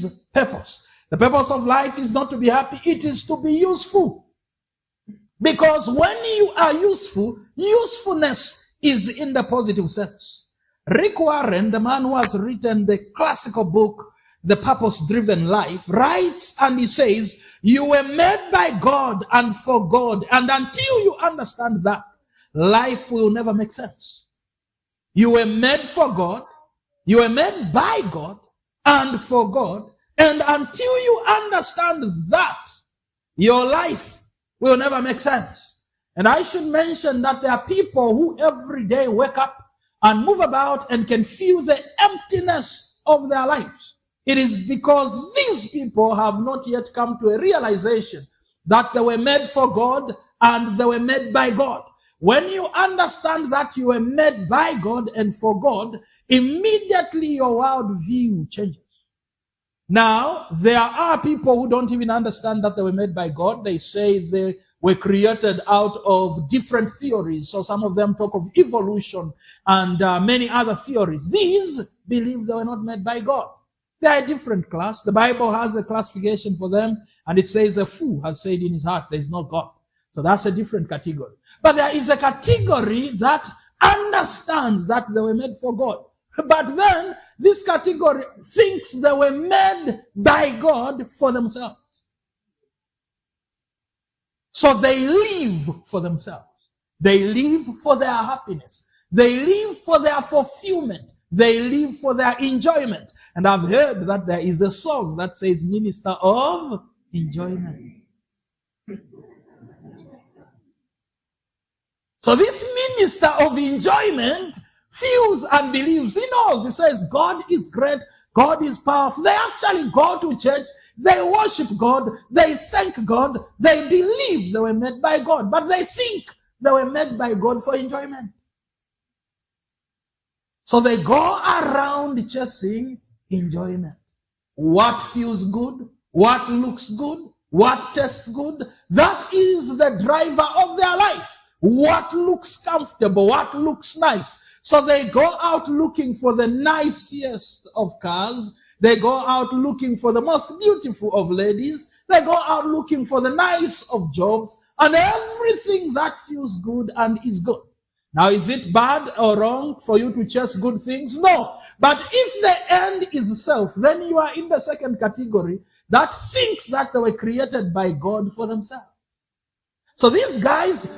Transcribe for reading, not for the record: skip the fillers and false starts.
is purpose. The purpose of life is not to be happy, it is to be useful. Because when you are useful, usefulness is in the positive sense. Rick Warren, the man who has written the classical book, The Purpose-Driven Life, writes and he says, you were made by God and for God. And until you understand that, life will never make sense. You were made for God. You were made by God and for God. And until you understand that, your life will never make sense. And I should mention that there are people who every day wake up and move about and can feel the emptiness of their lives. It is because these people have not yet come to a realization that they were made for God and they were made by God. When you understand that you were made by God and for God, immediately your worldview changes. Now, there are people who don't even understand that they were made by God. They say they were created out of different theories. So some of them talk of evolution and many other theories. These believe they were not made by God. They are a different class. The Bible has a classification for them, and it says a fool has said in his heart there is no God. So that's a different category. But there is a category that understands that they were made for God. But then this category thinks they were made by God for themselves. So they live for themselves. They live for their happiness. They live for their fulfillment. They live for their enjoyment. And I've heard that there is a song that says Minister of Enjoyment. So this minister of enjoyment feels and believes. He knows. He says, God is great. God is powerful. They actually go to church. They worship God. They thank God. They believe they were made by God. But they think they were made by God for enjoyment. So they go around chasing enjoyment. What feels good? What looks good? What tastes good? That is the driver of their life. What looks comfortable? What looks nice? So they go out looking for the nicest of cars. They go out looking for the most beautiful of ladies. They go out looking for the nice of jobs and everything that feels good and is good. Now, is it bad or wrong for you to chase good things? No. But if the end is self, then you are in the second category that thinks that they were created by God for themselves. So these guys